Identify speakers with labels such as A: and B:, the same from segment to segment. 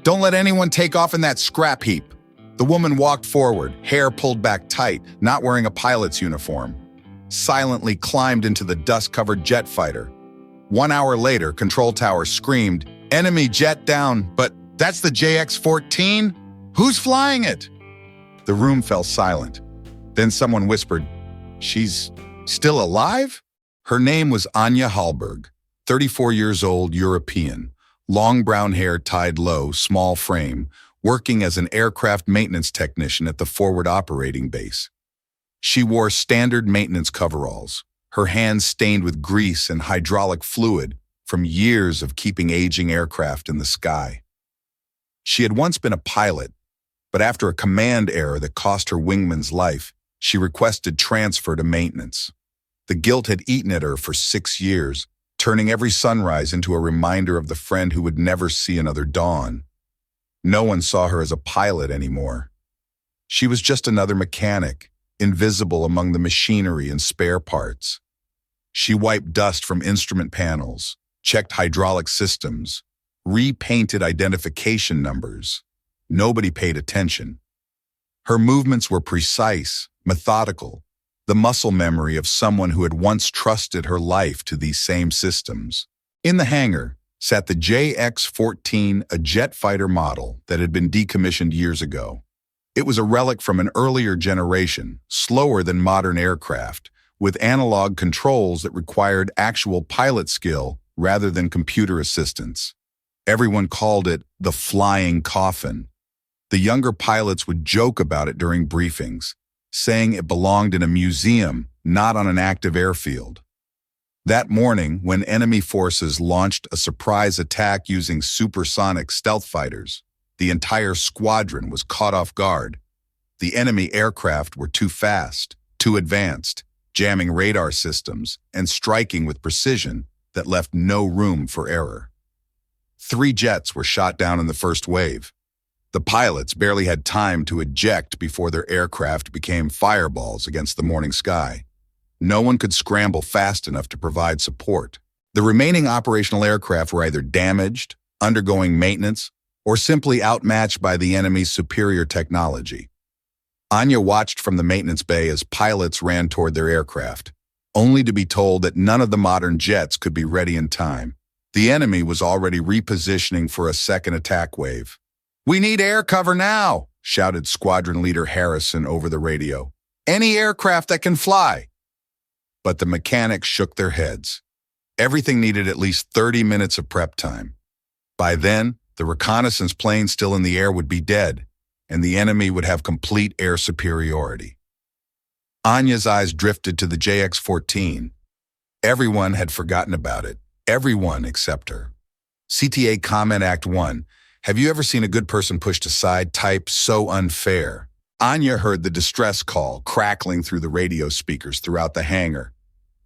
A: Don't let anyone take off in that scrap heap. The woman walked forward, hair pulled back tight, not wearing a pilot's uniform. Silently climbed into the dust-covered jet fighter. 1 hour later, control tower screamed, "Enemy jet down, but that's the JX-14? Who's flying it?" The room fell silent. Then someone whispered, "She's still alive?" Her name was Anya Hallberg, 34 years old, European, long brown hair tied low, small frame, working as an aircraft maintenance technician at the forward operating base. She wore standard maintenance coveralls, her hands stained with grease and hydraulic fluid from years of keeping aging aircraft in the sky. She had once been a pilot, but after a command error that cost her wingman's life, she requested transfer to maintenance. The guilt had eaten at her for 6 years, turning every sunrise into a reminder of the friend who would never see another dawn. No one saw her as a pilot anymore. She was just another mechanic, invisible among the machinery and spare parts. She wiped dust from instrument panels, checked hydraulic systems, repainted identification numbers. Nobody paid attention. Her movements were precise, methodical, the muscle memory of someone who had once trusted her life to these same systems. In the hangar sat the JX-14, a jet fighter model that had been decommissioned years ago. It was a relic from an earlier generation, slower than modern aircraft, with analog controls that required actual pilot skill rather than computer assistance. Everyone called it the flying coffin. The younger pilots would joke about it during briefings, saying it belonged in a museum, not on an active airfield. That morning, when enemy forces launched a surprise attack using supersonic stealth fighters, the entire squadron was caught off guard. The enemy aircraft were too fast, too advanced, jamming radar systems and striking with precision that left no room for error. 3 jets were shot down in the first wave. The pilots barely had time to eject before their aircraft became fireballs against the morning sky. No one could scramble fast enough to provide support. The remaining operational aircraft were either damaged, undergoing maintenance, or simply outmatched by the enemy's superior technology. Anya watched from the maintenance bay as pilots ran toward their aircraft, only to be told that none of the modern jets could be ready in time. The enemy was already repositioning for a second attack wave. "We need air cover now," shouted Squadron Leader Harrison over the radio. "Any aircraft that can fly." But the mechanics shook their heads. Everything needed at least 30 minutes of prep time. By then, the reconnaissance plane still in the air would be dead, and the enemy would have complete air superiority. Anya's eyes drifted to the JX-14. Everyone had forgotten about it. Everyone except her. CTA Comment Act 1. Have you ever seen a good person pushed aside? Type so unfair. Anya heard the distress call crackling through the radio speakers throughout the hangar.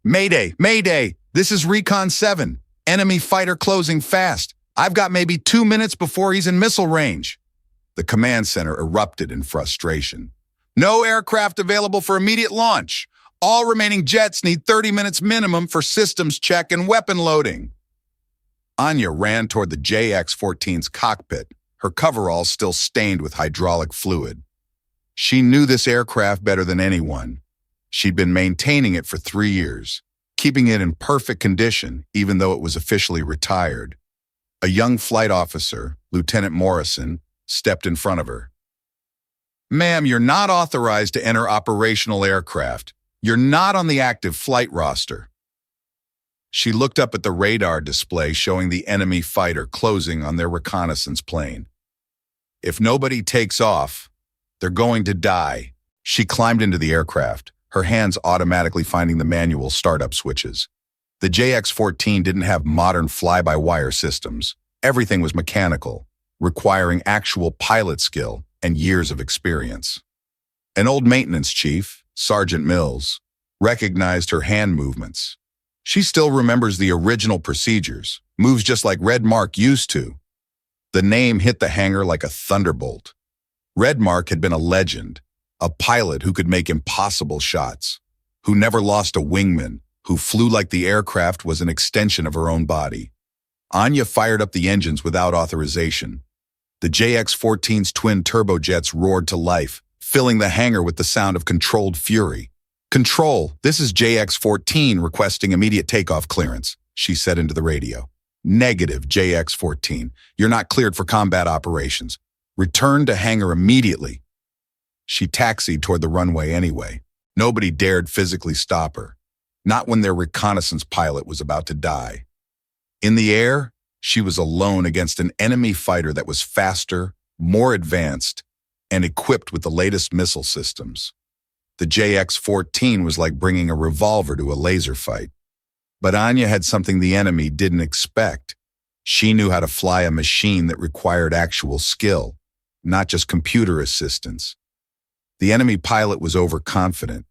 A: "Mayday! Mayday! This is Recon 7. Enemy fighter closing fast. I've got maybe 2 minutes before he's in missile range." The command center erupted in frustration. "No aircraft available for immediate launch. All remaining jets need 30 minutes minimum for systems check and weapon loading." Anya ran toward the JX-14's cockpit, her coveralls still stained with hydraulic fluid. She knew this aircraft better than anyone. She'd been maintaining it for 3 years, keeping it in perfect condition even though it was officially retired. A young flight officer, Lieutenant Morrison, stepped in front of her. "Ma'am, you're not authorized to enter operational aircraft. You're not on the active flight roster." She looked up at the radar display showing the enemy fighter closing on their reconnaissance plane. "If nobody takes off, they're going to die." She climbed into the aircraft, her hands automatically finding the manual startup switches. The JX-14 didn't have modern fly-by-wire systems. Everything was mechanical, requiring actual pilot skill and years of experience. An old maintenance chief, Sergeant Mills, recognized her hand movements. She still remembers the original procedures, moves just like Red Mark used to. The name hit the hangar like a thunderbolt. Red Mark had been a legend, a pilot who could make impossible shots, who never lost a wingman, who flew like the aircraft was an extension of her own body. Anya fired up the engines without authorization. The JX-14's twin turbojets roared to life, filling the hangar with the sound of controlled fury. "Control, this is JX-14 requesting immediate takeoff clearance," she said into the radio. "Negative, JX-14. You're not cleared for combat operations. Return to hangar immediately." She taxied toward the runway anyway. Nobody dared physically stop her, not when their reconnaissance pilot was about to die. In the air, she was alone against an enemy fighter that was faster, more advanced, and equipped with the latest missile systems. The JX-14 was like bringing a revolver to a laser fight. But Anya had something the enemy didn't expect. She knew how to fly a machine that required actual skill, not just computer assistance. The enemy pilot was overconfident,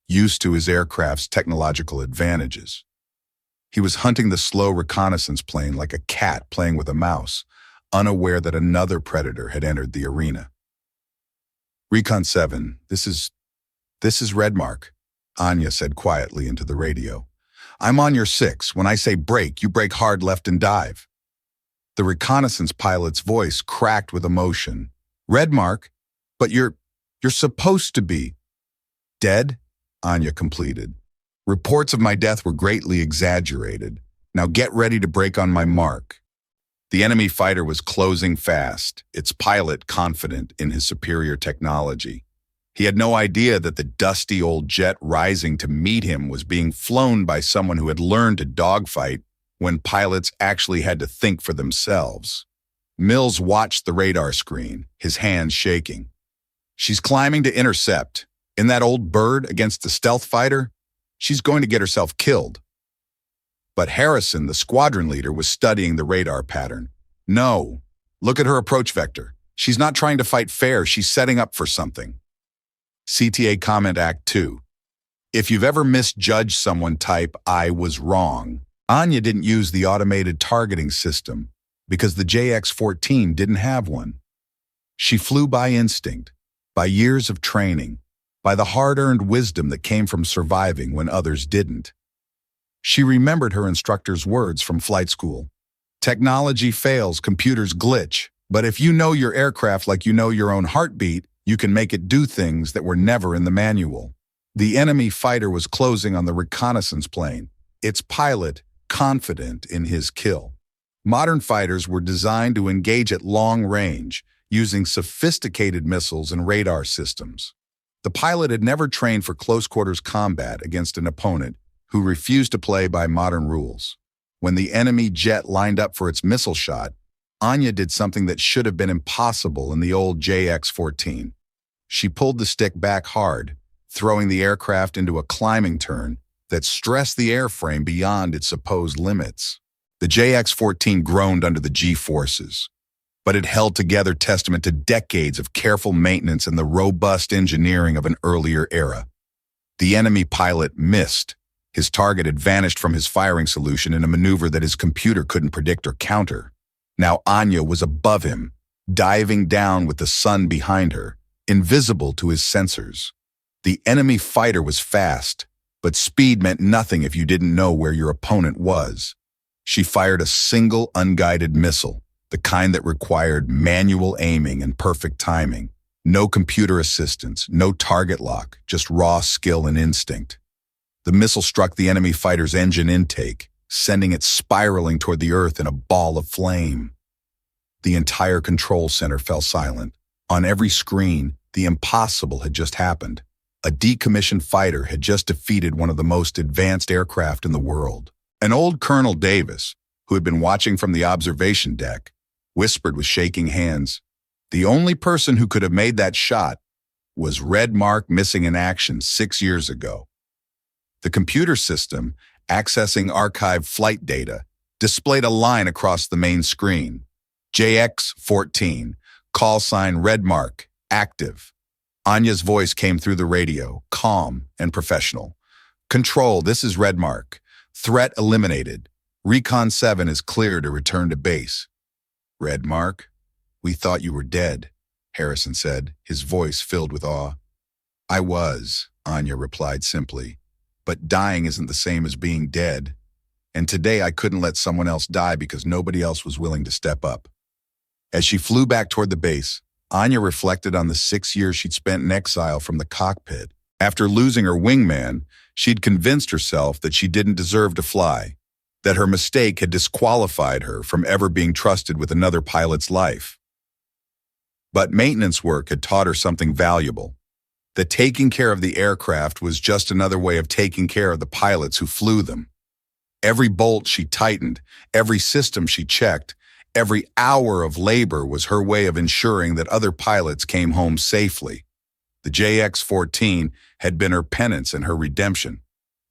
A: used to his aircraft's technological advantages. He was hunting the slow reconnaissance plane like a cat playing with a mouse, unaware that another predator had entered the arena. "Recon 7, this is Redmark," Anya said quietly into the radio. "I'm on your 6. When I say brake, you brake hard left and dive." The reconnaissance pilot's voice cracked with emotion. "Redmark, but you're supposed to be." "Dead?" Anya completed. "Reports of my death were greatly exaggerated. Now get ready to brake on my mark." The enemy fighter was closing fast, its pilot confident in his superior technology. He had no idea that the dusty old jet rising to meet him was being flown by someone who had learned to dogfight when pilots actually had to think for themselves. Mills watched the radar screen, his hands shaking. "She's climbing to intercept. In that old bird against the stealth fighter, she's going to get herself killed." But Harrison, the squadron leader, was studying the radar pattern. "No, look at her approach vector. She's not trying to fight fair, she's setting up for something." CTA Comment Act 2. If you've ever misjudged someone, type "I was wrong." Anya didn't use the automated targeting system because the JX-14 didn't have one. She flew by instinct, by years of training, by the hard-earned wisdom that came from surviving when others didn't. She remembered her instructor's words from flight school. "Technology fails, computers glitch, but if you know your aircraft like you know your own heartbeat, you can make it do things that were never in the manual." The enemy fighter was closing on the reconnaissance plane, its pilot confident in his kill. Modern fighters were designed to engage at long range, using sophisticated missiles and radar systems. The pilot had never trained for close-quarters combat against an opponent who refused to play by modern rules. When the enemy jet lined up for its missile shot, Anya did something that should have been impossible in the old JX-14. She pulled the stick back hard, throwing the aircraft into a climbing turn that stressed the airframe beyond its supposed limits. The JX-14 groaned under the G-forces, but it held together, testament to decades of careful maintenance and the robust engineering of an earlier era. The enemy pilot missed. His target had vanished from his firing solution in a maneuver that his computer couldn't predict or counter. Now Anya was above him, diving down with the sun behind her, invisible to his sensors. The enemy fighter was fast, but speed meant nothing if you didn't know where your opponent was. She fired a single unguided missile, the kind that required manual aiming and perfect timing. No computer assistance, no target lock, just raw skill and instinct. The missile struck the enemy fighter's engine intake, sending it spiraling toward the earth in a ball of flame. The entire control center fell silent. On every screen, the impossible had just happened. A decommissioned fighter had just defeated one of the most advanced aircraft in the world. An old Colonel Davis, who had been watching from the observation deck, whispered with shaking hands, "The only person who could have made that shot was Redmark, missing in action 6 years ago." The computer system, accessing archived flight data, displayed a line across the main screen. JX-14, call sign Redmark, active. Anya's voice came through the radio, calm and professional. "Control, this is Redmark. Threat eliminated. Recon 7 is clear to return to base." "Redmark, we thought you were dead," Harrison said, his voice filled with awe. "I was," Anya replied simply. "But dying isn't the same as being dead. And today I couldn't let someone else die because nobody else was willing to step up." As she flew back toward the base, Anya reflected on the 6 years she'd spent in exile from the cockpit. After losing her wingman, she'd convinced herself that she didn't deserve to fly, that her mistake had disqualified her from ever being trusted with another pilot's life. But maintenance work had taught her something valuable, that taking care of the aircraft was just another way of taking care of the pilots who flew them. Every bolt she tightened, every system she checked, every hour of labor was her way of ensuring that other pilots came home safely. The JX-14 had been her penance and her redemption.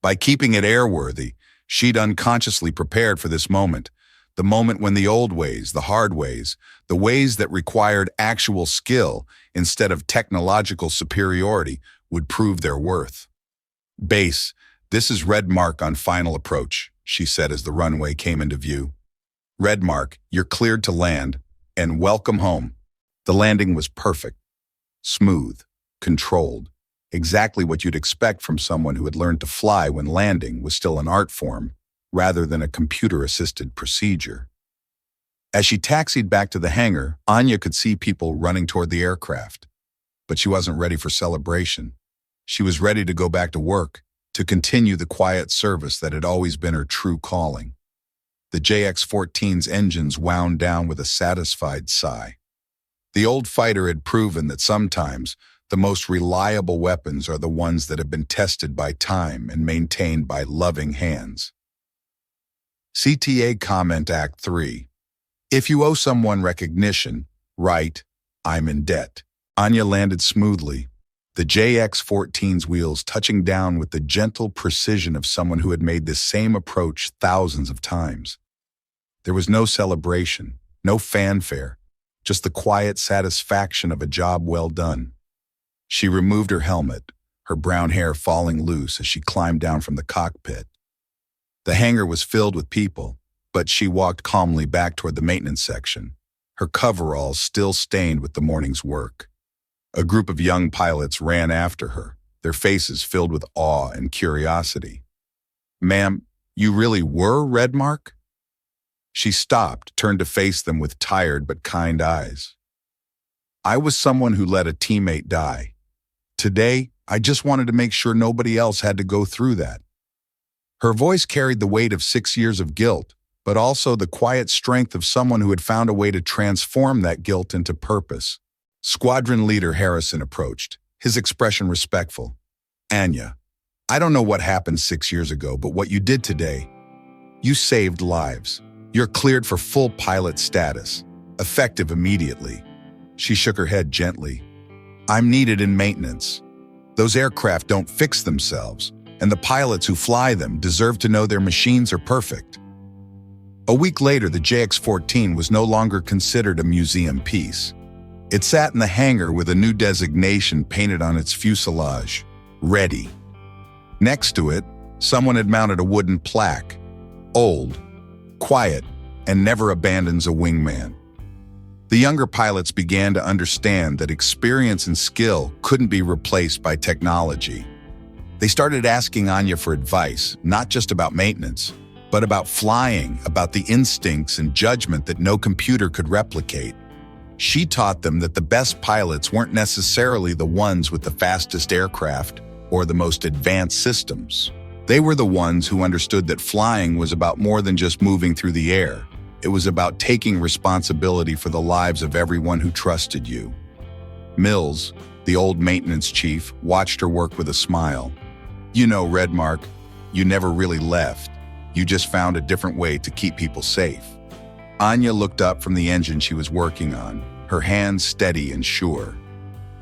A: By keeping it airworthy, she'd unconsciously prepared for this moment, the moment when the old ways, the hard ways, the ways that required actual skill instead of technological superiority would prove their worth. "Base, this is Red Mark on final approach," she said as the runway came into view. "Red Mark, you're cleared to land, and welcome home." The landing was perfect, smooth, controlled, exactly what you'd expect from someone who had learned to fly when landing was still an art form, rather than a computer-assisted procedure. As she taxied back to the hangar, Anya could see people running toward the aircraft. But she wasn't ready for celebration. She was ready to go back to work, to continue the quiet service that had always been her true calling. The JX-14's engines wound down with a satisfied sigh. The old fighter had proven that sometimes the most reliable weapons are the ones that have been tested by time and maintained by loving hands. CTA Comment Act 3. If you owe someone recognition, write, "I'm in debt." Anya landed smoothly, the JX-14's wheels touching down with the gentle precision of someone who had made this same approach thousands of times. There was no celebration, no fanfare, just the quiet satisfaction of a job well done. She removed her helmet, her brown hair falling loose as she climbed down from the cockpit. The hangar was filled with people, but she walked calmly back toward the maintenance section, her coveralls still stained with the morning's work. A group of young pilots ran after her, their faces filled with awe and curiosity. "Ma'am, you really were Red Mark?" She stopped, turned to face them with tired but kind eyes. "I was someone who let a teammate die. Today, I just wanted to make sure nobody else had to go through that." Her voice carried the weight of 6 years of guilt, but also the quiet strength of someone who had found a way to transform that guilt into purpose. Squadron leader Harrison approached, his expression respectful. "Anya, I don't know what happened 6 years ago, but what you did today, you saved lives. You're cleared for full pilot status, effective immediately." She shook her head gently. "I'm needed in maintenance. Those aircraft don't fix themselves, and the pilots who fly them deserve to know their machines are perfect." A week later, the JX-14 was no longer considered a museum piece. It sat in the hangar with a new designation painted on its fuselage, "Ready." Next to it, someone had mounted a wooden plaque, "Old, quiet, and never abandons a wingman." The younger pilots began to understand that experience and skill couldn't be replaced by technology. They started asking Anya for advice, not just about maintenance, but about flying, about the instincts and judgment that no computer could replicate. She taught them that the best pilots weren't necessarily the ones with the fastest aircraft or the most advanced systems. They were the ones who understood that flying was about more than just moving through the air. It was about taking responsibility for the lives of everyone who trusted you. Mills, the old maintenance chief, watched her work with a smile. "You know, Red Mark, you never really left. You just found a different way to keep people safe." Anya looked up from the engine she was working on, her hands steady and sure.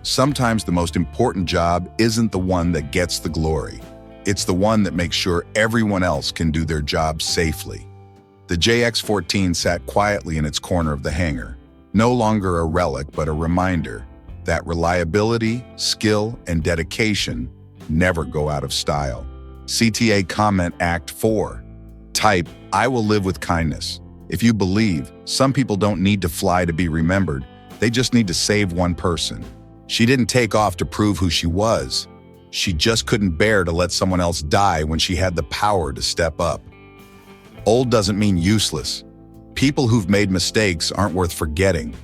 A: Sometimes the most important job isn't the one that gets the glory. It's the one that makes sure everyone else can do their job safely. The JX-14 sat quietly in its corner of the hangar, no longer a relic but a reminder that reliability, skill, and dedication never go out of style. CTA Comment Act 4. Type, "I will live with kindness." If you believe, some people don't need to fly to be remembered, they just need to save one person. She didn't take off to prove who she was. She just couldn't bear to let someone else die when she had the power to step up. Old doesn't mean useless. People who've made mistakes aren't worth forgetting.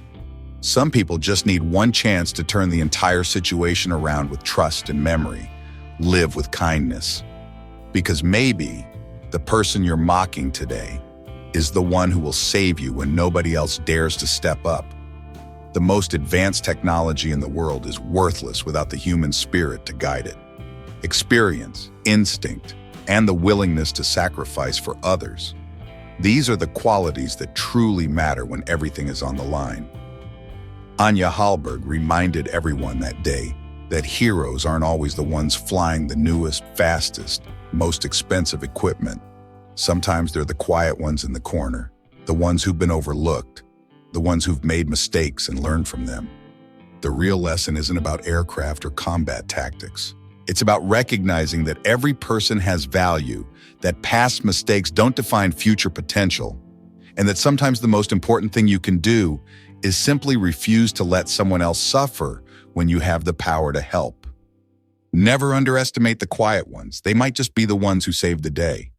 A: Some people just need one chance to turn the entire situation around with trust and memory. Live with kindness. Because maybe the person you're mocking today is the one who will save you when nobody else dares to step up. The most advanced technology in the world is worthless without the human spirit to guide it. Experience, instinct, and the willingness to sacrifice for others. These are the qualities that truly matter when everything is on the line. Anya Hallberg reminded everyone that day that heroes aren't always the ones flying the newest, fastest, most expensive equipment. Sometimes they're the quiet ones in the corner, the ones who've been overlooked, the ones who've made mistakes and learned from them. The real lesson isn't about aircraft or combat tactics. It's about recognizing that every person has value, that past mistakes don't define future potential, and that sometimes the most important thing you can do is simply refuse to let someone else suffer when you have the power to help. Never underestimate the quiet ones. They might just be the ones who save the day.